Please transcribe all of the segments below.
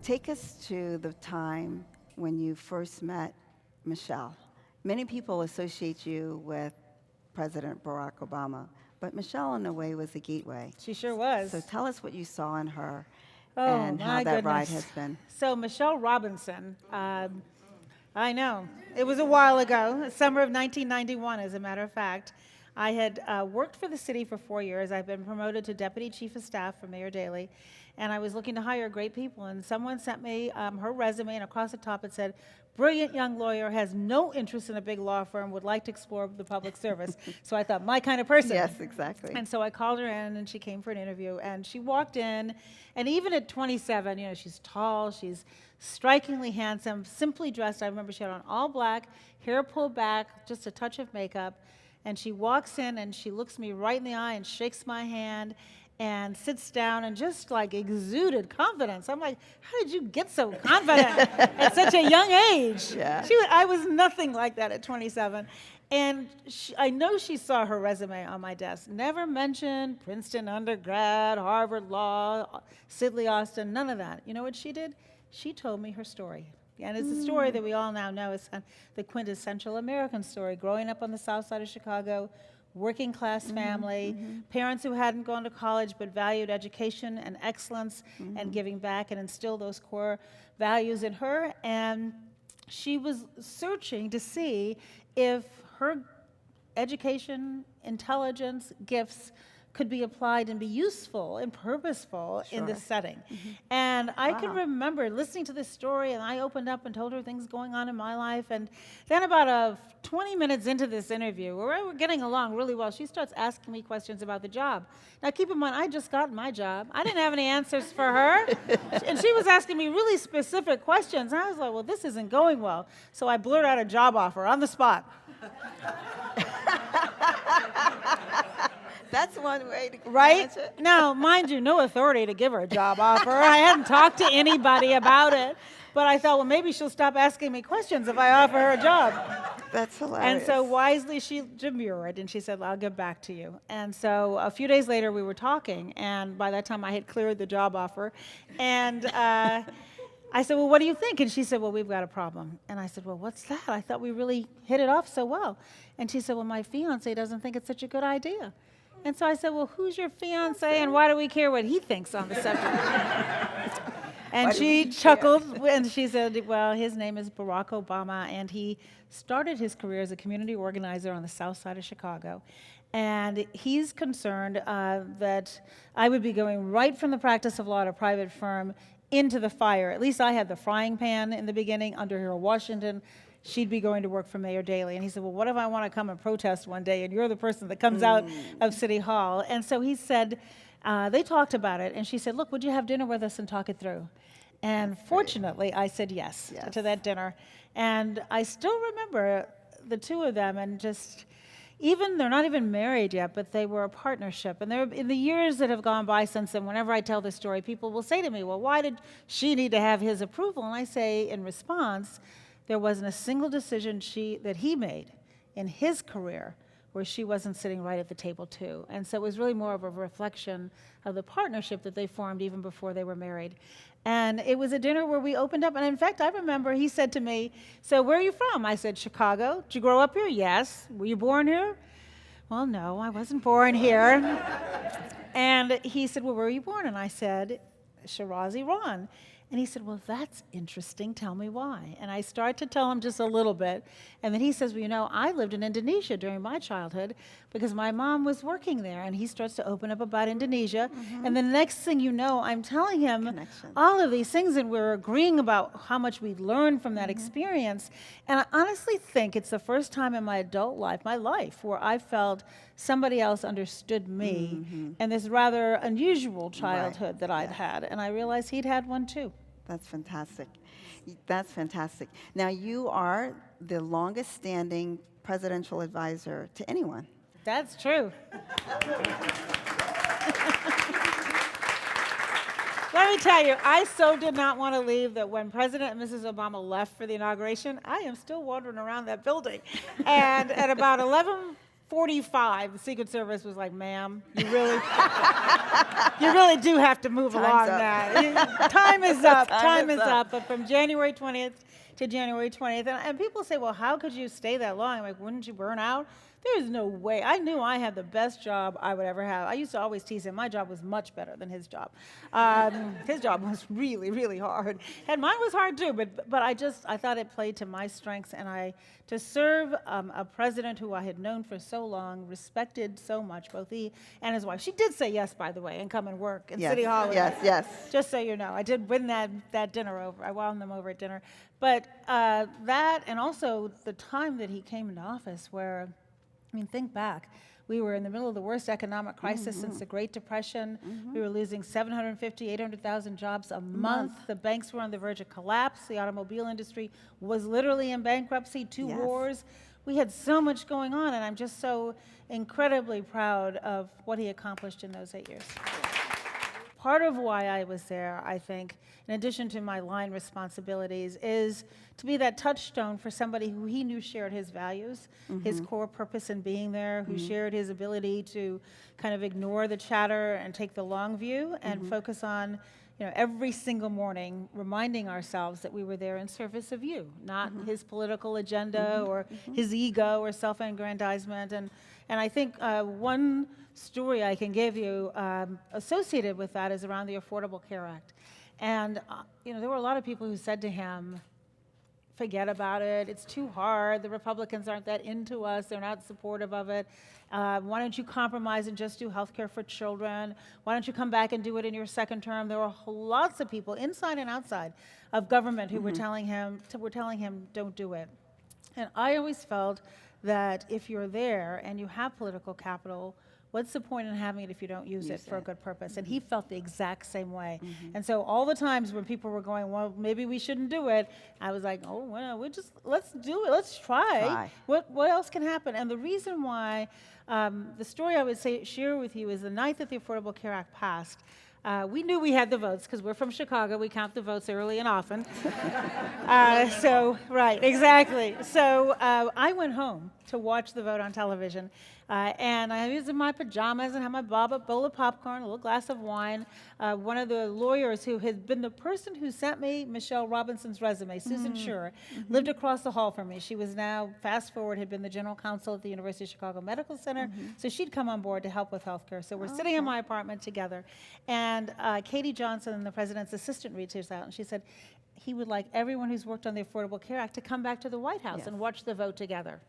take us to the time when you first met Michelle. Many people associate you with President Barack Obama, but Michelle, in a way, was the gateway. She sure was. So tell us what you saw in her Oh, and how my that ride goodness. has been. So Michelle Robinson, I know, it was a while ago, summer of 1991, as a matter of fact. I had worked for the city for 4 years. I've been promoted to Deputy Chief of Staff for Mayor Daley, and I was looking to hire great people, and someone sent me her resume, and across the top it said, brilliant young lawyer, has no interest in a big law firm, would like to explore the public service. So I thought, my kind of person. Yes, exactly. And so I called her in, and she came for an interview, and she walked in, and even at 27, you know, she's tall, she's strikingly handsome, simply dressed. I remember she had on all black, hair pulled back, just a touch of makeup, and she walks in, and she looks me right in the eye and shakes my hand, and sits down and just like exuded confidence. I'm like, how did you get so confident at such a young age? Yeah. I was nothing like that at 27. And I know she saw her resume on my desk. Never mentioned Princeton undergrad, Harvard Law, Sidley Austin, none of that. You know what she did? She told me her story. And it's a story that we all now know is the quintessential American story, growing up on the south side of Chicago, working class family, parents who hadn't gone to college but valued education and excellence and giving back, and instilled those core values in her. And she was searching to see if her education, intelligence, gifts could be applied and be useful and purposeful in this setting. And I can remember listening to this story, and I opened up and told her things going on in my life. And then about 20 minutes into this interview, where we're getting along really well, she starts asking me questions about the job. Now keep in mind, I just got my job. I didn't have any answers for her. And she was asking me really specific questions. And I was like, well, this isn't going well. So I blurted out a job offer on the spot. That's one way to Right? manage it. Now, mind you, no authority to give her a job offer. I hadn't talked to anybody about it. But I thought, well, maybe she'll stop asking me questions if I offer her a job. That's hilarious. And so wisely she demurred, and she said, well, I'll get back to you. And so a few days later we were talking, and by that time I had cleared the job offer. And I said, well, what do you think? And she said, well, we've got a problem. And I said, well, what's that? I thought we really hit it off so well. And she said, well, my fiance doesn't think it's such a good idea. And so I said, well, who's your fiance, and why do we care what he thinks on the subject? And she chuckled, and she said, well, his name is Barack Obama, and he started his career as a community organizer on the south side of Chicago. And he's concerned that I would be going right from the practice of law at a private firm into the fire. At least I had the frying pan in the beginning under here in Washington. She'd be going to work for Mayor Daley. And he said, well, what if I want to come and protest one day, and you're the person that comes out of City Hall? And so he said, they talked about it, and she said, look, would you have dinner with us and talk it through? And fortunately, I said yes to that dinner. And I still remember the two of them, and just, even, they're not even married yet, but they were a partnership. And there, in the years that have gone by since then, whenever I tell this story, people will say to me, well, why did she need to have his approval? And I say, in response, there wasn't a single decision that he made in his career where she wasn't sitting right at the table too. And so it was really more of a reflection of the partnership that they formed even before they were married. And it was a dinner where we opened up, and in fact, I remember he said to me, so where are you from? I said, Chicago. Did you grow up here? Yes. Were you born here? Well, no, I wasn't born here. And he said, well, where were you born? And I said, Shiraz, Iran. And he said, well, that's interesting. Tell me why. And I started to tell him just a little bit. And then he says, well, you know, I lived in Indonesia during my childhood because my mom was working there. And he starts to open up about Indonesia. And the next thing you know, I'm telling him all of these things, and we're agreeing about how much we learned from that experience. And I honestly think it's the first time in my adult life, my life, where I felt somebody else understood me and this rather unusual childhood that I'd had. And I realized he'd had one too. That's fantastic. That's fantastic. Now, you are the longest standing presidential advisor to anyone. That's true. Let me tell you, I so did not want to leave that when President and Mrs. Obama left for the inauguration, I am still wandering around that building. And at about 11:45 45, the Secret Service was like, ma'am, you really, you really do have to move along now. Time is up. Time is up. But from January 20th to January 20th, and people say, well, how could you stay that long? I'm like, wouldn't you burn out? There's no way. I knew I had the best job I would ever have. I used to always tease him. My job was much better than his job. His job was really, really hard. And mine was hard too, but I thought it played to my strengths. And to serve a president who I had known for so long, respected so much, both he and his wife. She did say yes, by the way, and come and work in City Hall. Yes. Just so you know, I did win that dinner over. I wound them over at dinner. But that, and also the time that he came into office where, I mean, think back. We were in the middle of the worst economic crisis since the Great Depression. We were losing 750, 800,000 jobs a month. The banks were on the verge of collapse. The automobile industry was literally in bankruptcy, two wars. We had so much going on, and I'm just so incredibly proud of what he accomplished in those 8 years. Part of why I was there, I think, in addition to my line responsibilities, is to be that touchstone for somebody who he knew shared his values, his core purpose in being there, who shared his ability to kind of ignore the chatter and take the long view and focus on, every single morning reminding ourselves that we were there in service of you, not his political agenda or his ego or self-aggrandizement. And I think one story I can give you associated with that is around the Affordable Care Act. And there were a lot of people who said to him, forget about it, it's too hard, the Republicans aren't that into us, they're not supportive of it. Why don't you compromise and just do health care for children? Why don't you come back and do it in your second term? There were lots of people inside and outside of government who were telling him, don't do it. And I always felt that if you're there and you have political capital, what's the point in having it if you don't use it for a good purpose? And he felt the exact same way. And so all the times when people were going, well, maybe we shouldn't do it, I was like, oh, well, let's do it. Let's try. What else can happen? And the reason why, the story I would share with you is the night that the Affordable Care Act passed, we knew we had the votes because we're from Chicago. We count the votes early and often. Right, exactly. So I went home to watch the vote on television. And I was in my pajamas and had my bowl of popcorn, a little glass of wine. One of the lawyers who had been the person who sent me Michelle Robinson's resume, Susan Schur, lived across the hall from me. She was now, fast forward, had been the general counsel at the University of Chicago Medical Center. So she'd come on board to help with healthcare. So we're sitting in my apartment together. And Katie Johnson, the president's assistant, reaches out and she said, he would like everyone who's worked on the Affordable Care Act to come back to the White House and watch the vote together.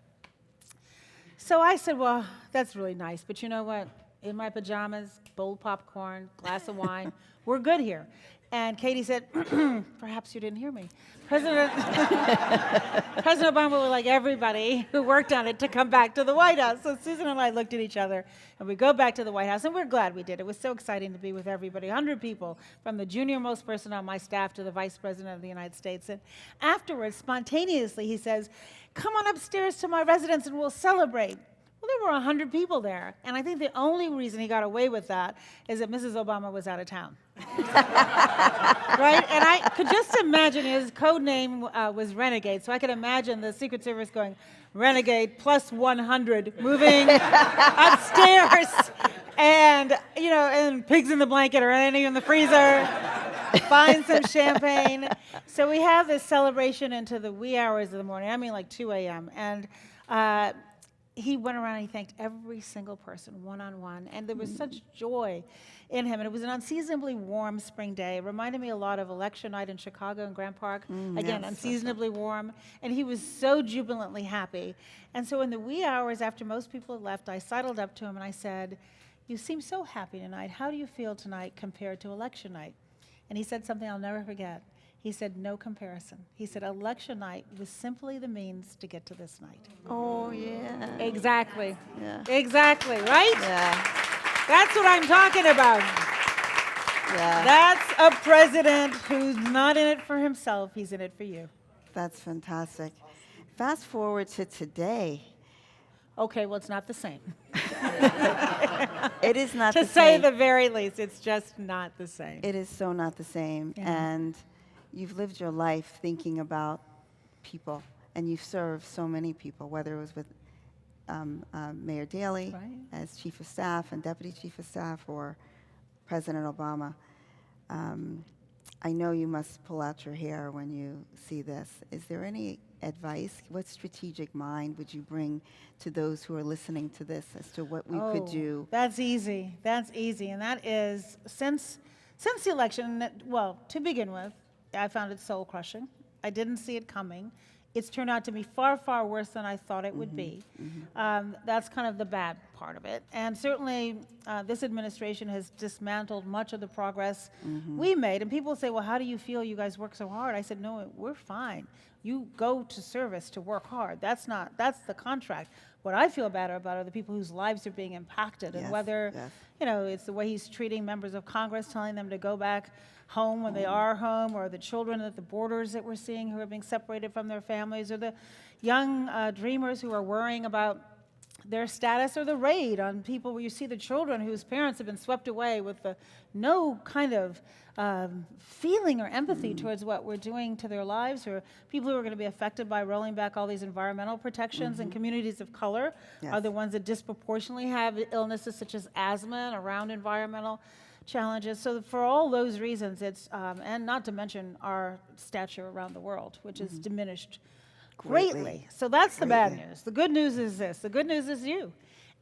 So I said, well, that's really nice, but you know what? In my pajamas, bowl of popcorn, glass of wine, we're good here. And Katie said, perhaps you didn't hear me. President Obama would like everybody who worked on it to come back to the White House. So Susan and I looked at each other, and we go back to the White House, and we're glad we did. It was so exciting to be with everybody, 100 people, from the junior-most person on my staff to the Vice President of the United States. And afterwards, spontaneously, he says, come on upstairs to my residence and we'll celebrate. Well, there were 100 people there. And I think the only reason he got away with that is that Mrs. Obama was out of town. Right? And I could just imagine his code name was Renegade. So I could imagine the Secret Service going, Renegade plus 100, moving upstairs. And, and pigs in the blanket or anything in the freezer. Find some champagne. So we have this celebration into the wee hours of the morning. I mean, like 2 a.m. And he went around and he thanked every single person, one-on-one. And there was such joy in him. And it was an unseasonably warm spring day. It reminded me a lot of election night in Chicago in Grant Park. Again, unseasonably warm. And he was so jubilantly happy. And so in the wee hours after most people had left, I sidled up to him and I said, you seem so happy tonight. How do you feel tonight compared to election night? And he said something I'll never forget. He said, no comparison. He said, election night was simply the means to get to this night. Oh, yeah. Exactly. Yeah. Exactly, right? Yeah. That's what I'm talking about. Yeah. That's a president who's not in it for himself. He's in it for you. That's fantastic. Fast forward to today. Okay, well, it's not the same. It is not the same. To say the very least, it's just not the same. It is so not the same. Yeah. And you've lived your life thinking about people, and you've served so many people, whether it was with Mayor Daley Right. as Chief of Staff and Deputy Chief of Staff, or President Obama. I know you must pull out your hair when you see this. Is there any advice? What strategic mind would you bring to those who are listening to this as to what we could do? That's easy. That's easy. And that is, since the election, well, to begin with, I found it soul crushing. I didn't see it coming. It's turned out to be far, far worse than I thought it would be. That's kind of the bad part of it. And certainly, this administration has dismantled much of the progress we made. And people say, well, how do you feel you guys work so hard? I said, no, we're fine. You go to service to work hard. That's the contract. What I feel better about are the people whose lives are being impacted, and whether, it's the way he's treating members of Congress, telling them to go back home when they are home, or the children at the borders that we're seeing who are being separated from their families, or the young dreamers who are worrying about their status, or the raid on people where you see the children whose parents have been swept away with no kind of feeling or empathy towards what we're doing to their lives, or people who are going to be affected by rolling back all these environmental protections. And communities of color are the ones that disproportionately have illnesses such as asthma and around environmental challenges. So for all those reasons, it's, and not to mention our stature around the world, which is diminished greatly. So that's the bad news. The good news is this. The good news is you.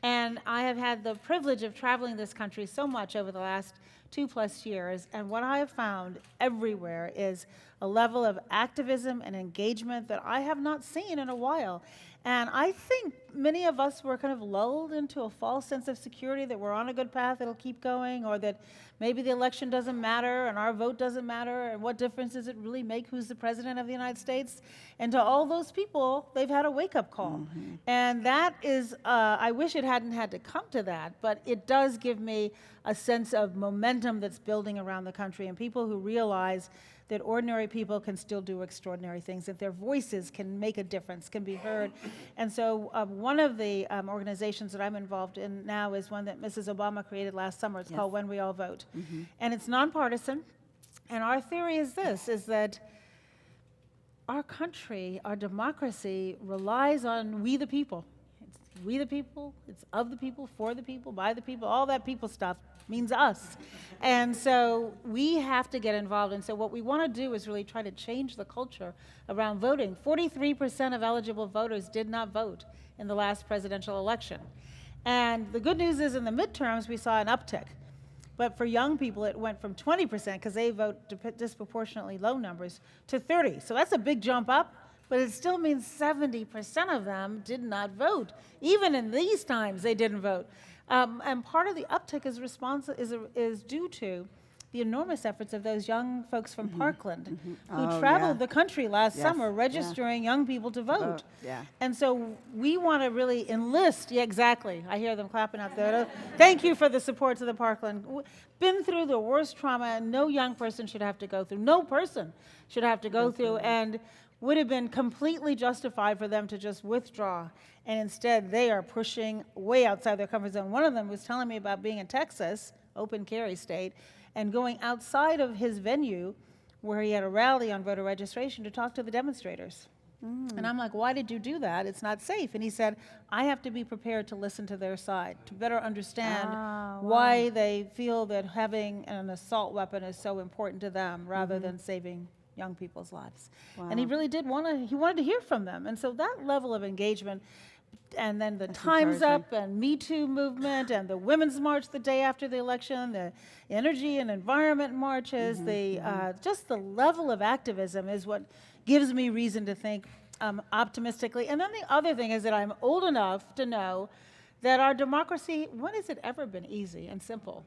And I have had the privilege of traveling this country so much over the last 2+ years, and what I have found everywhere is a level of activism and engagement that I have not seen in a while. And I think many of us were kind of lulled into a false sense of security that we're on a good path, it'll keep going, or that maybe the election doesn't matter and our vote doesn't matter, and what difference does it really make who's the president of the United States? And to all those people, they've had a wake-up call. And that is, I wish it hadn't had to come to that, but it does give me a sense of momentum that's building around the country, and people who realize that ordinary people can still do extraordinary things, that their voices can make a difference, can be heard. And so one of the organizations that I'm involved in now is one that Mrs. Obama created last summer. It's called When We All Vote. And it's nonpartisan. And our theory is this, is that our country, our democracy, relies on we the people. It's we the people, it's of the people, for the people, by the people, all that people stuff means us. And so we have to get involved. And so what we want to do is really try to change the culture around voting. 43% of eligible voters did not vote in the last presidential election. And the good news is in the midterms, we saw an uptick. But for young people, it went from 20%, because they vote disproportionately low numbers, to 30. So that's a big jump up. But it still means 70% of them did not vote. Even in these times, they didn't vote. And part of the uptick is due to the enormous efforts of those young folks from Parkland who traveled the country last summer registering young people to vote. And so we want to really enlist, exactly. I hear them clapping out there. Thank you for the support to the Parkland. Been through the worst trauma no young person should have to go through. No person should have to go through, and would have been completely justified for them to just withdraw. And instead, they are pushing way outside their comfort zone. One of them was telling me about being in Texas, open carry state, and going outside of his venue where he had a rally on voter registration to talk to the demonstrators. And I'm like, why did you do that? It's not safe. And he said, I have to be prepared to listen to their side, to better understand why they feel that having an assault weapon is so important to them rather than saving young people's lives. And he really did he wanted to hear from them. And so that level of engagement, and then the Time's Up and Me Too movement and the Women's March the day after the election, the energy and environment marches, just the level of activism is what gives me reason to think optimistically. And then the other thing is that I'm old enough to know that our democracy, when has it ever been easy and simple?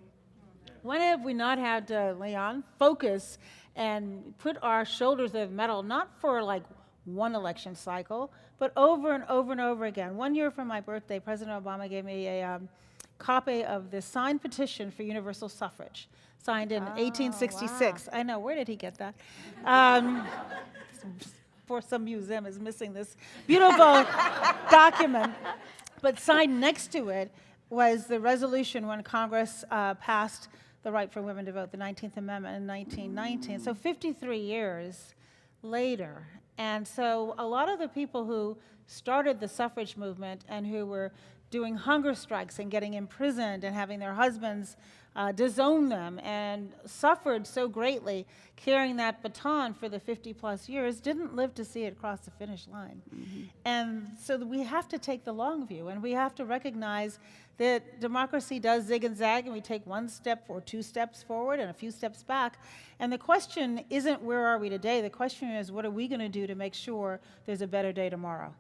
When have we not had to, Leon, focus and put our shoulders to the metal, not for like one election cycle, but over and over and over again. One year for my birthday, President Obama gave me a copy of the signed petition for universal suffrage, signed in 1866. Wow. I know, where did he get that? For some museum is missing this beautiful document. But signed next to it was the resolution when Congress passed the right for women to vote, the 19th Amendment in 1919. So 53 years later, And so a lot of the people who started the suffrage movement and who were doing hunger strikes and getting imprisoned and having their husbands disown them and suffered so greatly carrying that baton for the 50-plus years didn't live to see it cross the finish line. And so we have to take the long view, and we have to recognize that democracy does zig and zag, and we take one step or two steps forward and a few steps back. And the question isn't where are we today, the question is what are we going to do to make sure there's a better day tomorrow?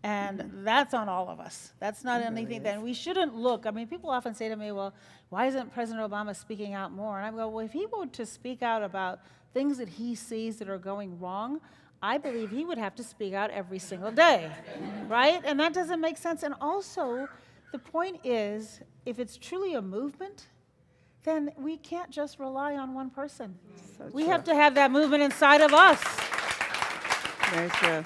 And that's on all of us. That's not anything that we shouldn't look. I mean, people often say to me, well, why isn't President Obama speaking out more? And I go, well, if he were to speak out about things that he sees that are going wrong, I believe he would have to speak out every single day, right? And that doesn't make sense. And also, the point is, if it's truly a movement, then we can't just rely on one person. So We true. have to have that movement inside of us. Very true.